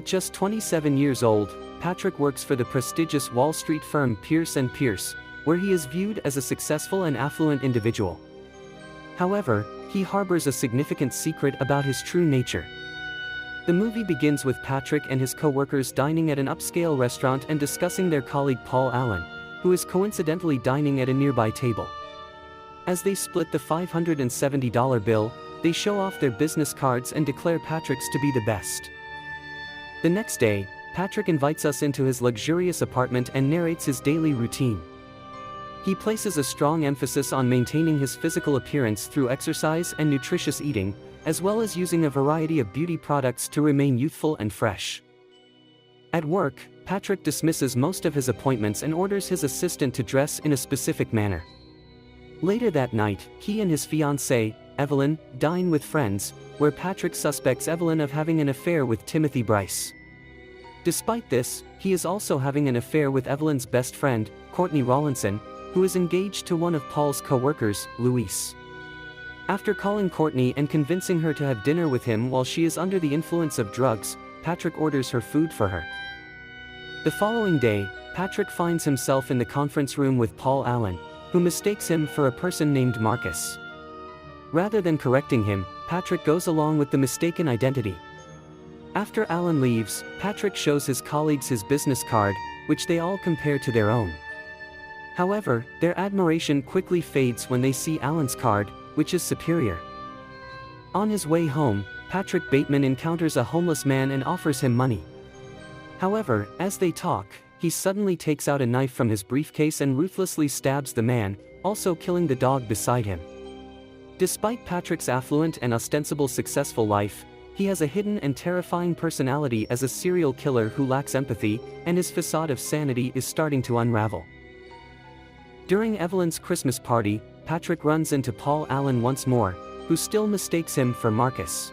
At just 27 years old, Patrick works for the prestigious Wall Street firm Pierce & Pierce, where he is viewed as a successful and affluent individual. However, he harbors a significant secret about his true nature. The movie begins with Patrick and his co-workers dining at an upscale restaurant and discussing their colleague Paul Allen, who is coincidentally dining at a nearby table. As they split the $570 bill, they show off their business cards and declare Patrick's to be the best. The next day, Patrick invites us into his luxurious apartment and narrates his daily routine. He places a strong emphasis on maintaining his physical appearance through exercise and nutritious eating, as well as using a variety of beauty products to remain youthful and fresh. At work, Patrick dismisses most of his appointments and orders his assistant to dress in a specific manner. Later that night, he and his fiancée, Evelyn, dine with friends, where Patrick suspects Evelyn of having an affair with Timothy Bryce. Despite this, he is also having an affair with Evelyn's best friend, Courtney Rawlinson, who is engaged to one of Paul's co-workers, Luis. After calling Courtney and convincing her to have dinner with him while she is under the influence of drugs, Patrick orders her food for her. The following day, Patrick finds himself in the conference room with Paul Allen, who mistakes him for a person named Marcus. Rather than correcting him, Patrick goes along with the mistaken identity. After Allen leaves, Patrick shows his colleagues his business card, which they all compare to their own. However, their admiration quickly fades when they see Allen's card, which is superior. On his way home, Patrick Bateman encounters a homeless man and offers him money. However, as they talk, he suddenly takes out a knife from his briefcase and ruthlessly stabs the man, also killing the dog beside him. Despite Patrick's affluent and ostensible successful life, he has a hidden and terrifying personality as a serial killer who lacks empathy, and his facade of sanity is starting to unravel. During Evelyn's Christmas party, Patrick runs into Paul Allen once more, who still mistakes him for Marcus.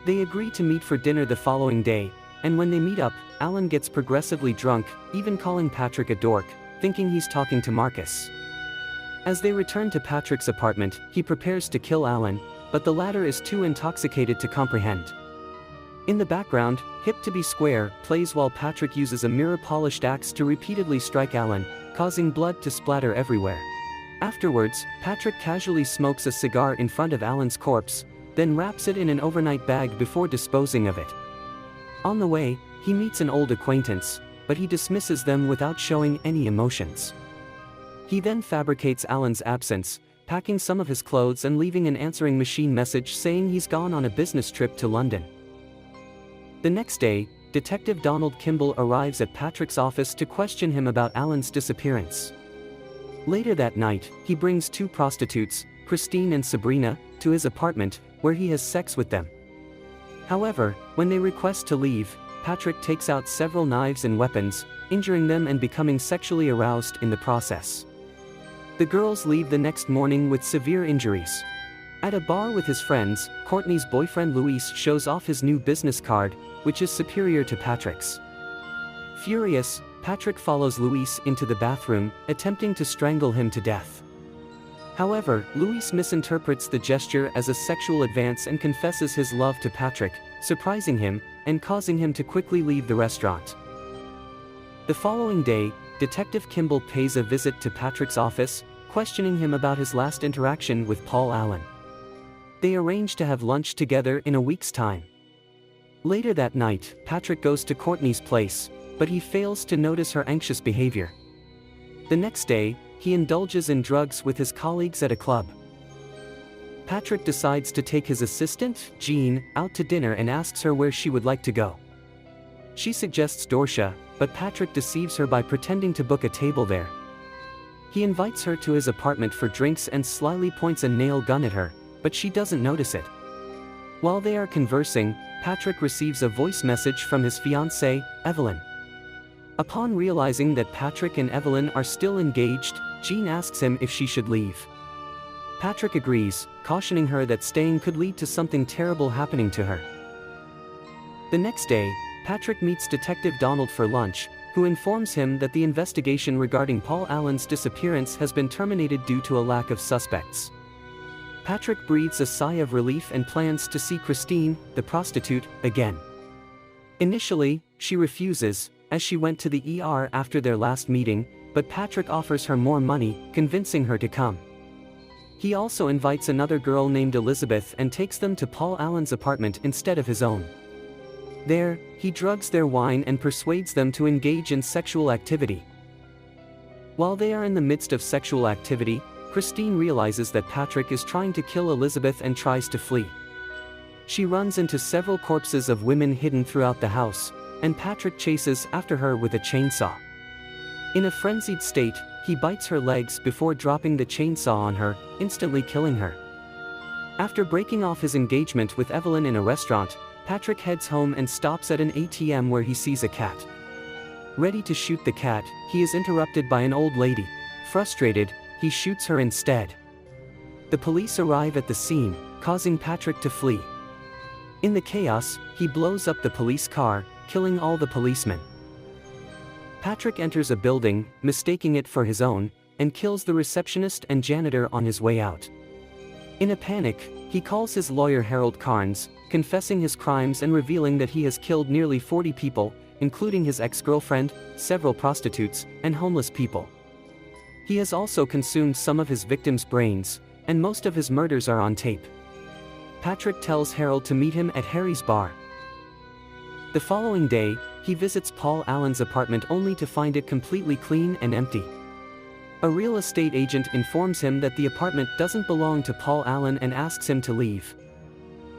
They agree to meet for dinner the following day, and when they meet up, Allen gets progressively drunk, even calling Patrick a dork, thinking he's talking to Marcus. As they return to Patrick's apartment, he prepares to kill Allen, but the latter is too intoxicated to comprehend. In the background, Hip to Be Square plays while Patrick uses a mirror-polished axe to repeatedly strike Allen, causing blood to splatter everywhere. Afterwards, Patrick casually smokes a cigar in front of Allen's corpse, then wraps it in an overnight bag before disposing of it. On the way, he meets an old acquaintance, but he dismisses them without showing any emotions. He then fabricates Allen's absence, packing some of his clothes and leaving an answering machine message saying he's gone on a business trip to London. The next day, Detective Donald Kimball arrives at Patrick's office to question him about Allen's disappearance. Later that night, he brings two prostitutes, Christine and Sabrina, to his apartment, where he has sex with them. However, when they request to leave, Patrick takes out several knives and weapons, injuring them and becoming sexually aroused in the process. The girls leave the next morning with severe injuries. At a bar with his friends, Courtney's boyfriend Luis shows off his new business card, which is superior to Patrick's. Furious, Patrick follows Luis into the bathroom, attempting to strangle him to death. However, Luis misinterprets the gesture as a sexual advance and confesses his love to Patrick, surprising him, and causing him to quickly leave the restaurant. The following day, Detective Kimball pays a visit to Patrick's office, questioning him about his last interaction with Paul Allen. They arrange to have lunch together in a week's time. Later that night, Patrick goes to Courtney's place, but he fails to notice her anxious behavior. The next day, he indulges in drugs with his colleagues at a club. Patrick decides to take his assistant, Jean, out to dinner and asks her where she would like to go. She suggests Dorsia, but Patrick deceives her by pretending to book a table there. He invites her to his apartment for drinks and slyly points a nail gun at her, but she doesn't notice it. While they are conversing, Patrick receives a voice message from his fiancée, Evelyn. Upon realizing that Patrick and Evelyn are still engaged, Jean asks him if she should leave. Patrick agrees, cautioning her that staying could lead to something terrible happening to her. The next day, Patrick meets Detective Donald for lunch, who informs him that the investigation regarding Paul Allen's disappearance has been terminated due to a lack of suspects. Patrick breathes a sigh of relief and plans to see Christine, the prostitute, again. Initially, she refuses, as she went to the ER after their last meeting, but Patrick offers her more money, convincing her to come. He also invites another girl named Elizabeth and takes them to Paul Allen's apartment instead of his own. There, he drugs their wine and persuades them to engage in sexual activity. While they are in the midst of sexual activity, Christine realizes that Patrick is trying to kill Elizabeth and tries to flee. She runs into several corpses of women hidden throughout the house, and Patrick chases after her with a chainsaw. In a frenzied state, he bites her legs before dropping the chainsaw on her, instantly killing her. After breaking off his engagement with Evelyn in a restaurant, Patrick heads home and stops at an ATM where he sees a cat. Ready to shoot the cat, he is interrupted by an old lady. Frustrated, he shoots her instead. The police arrive at the scene, causing Patrick to flee. In the chaos, he blows up the police car, killing all the policemen. Patrick enters a building, mistaking it for his own, and kills the receptionist and janitor on his way out. In a panic, he calls his lawyer Harold Carnes, confessing his crimes and revealing that he has killed nearly 40 people, including his ex-girlfriend, several prostitutes, and homeless people. He has also consumed some of his victims' brains, and most of his murders are on tape. Patrick tells Harold to meet him at Harry's bar. The following day, he visits Paul Allen's apartment only to find it completely clean and empty. A real estate agent informs him that the apartment doesn't belong to Paul Allen and asks him to leave.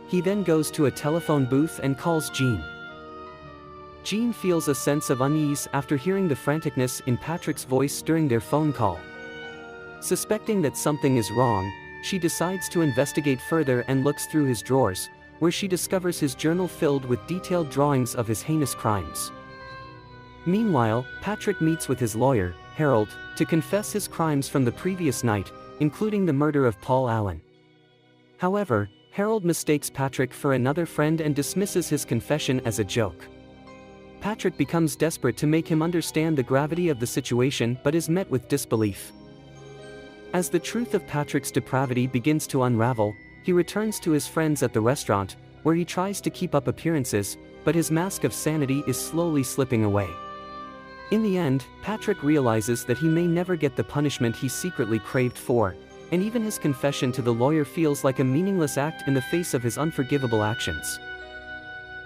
He then goes to a telephone booth and calls Jean. Jean feels a sense of unease after hearing the franticness in Patrick's voice during their phone call. Suspecting that something is wrong, she decides to investigate further and looks through his drawers, where she discovers his journal filled with detailed drawings of his heinous crimes. Meanwhile, Patrick meets with his lawyer, Harold, to confess his crimes from the previous night, including the murder of Paul Allen. However, Harold mistakes Patrick for another friend and dismisses his confession as a joke. Patrick becomes desperate to make him understand the gravity of the situation but is met with disbelief. As the truth of Patrick's depravity begins to unravel, he returns to his friends at the restaurant, where he tries to keep up appearances, but his mask of sanity is slowly slipping away. In the end, Patrick realizes that he may never get the punishment he secretly craved for, and even his confession to the lawyer feels like a meaningless act in the face of his unforgivable actions.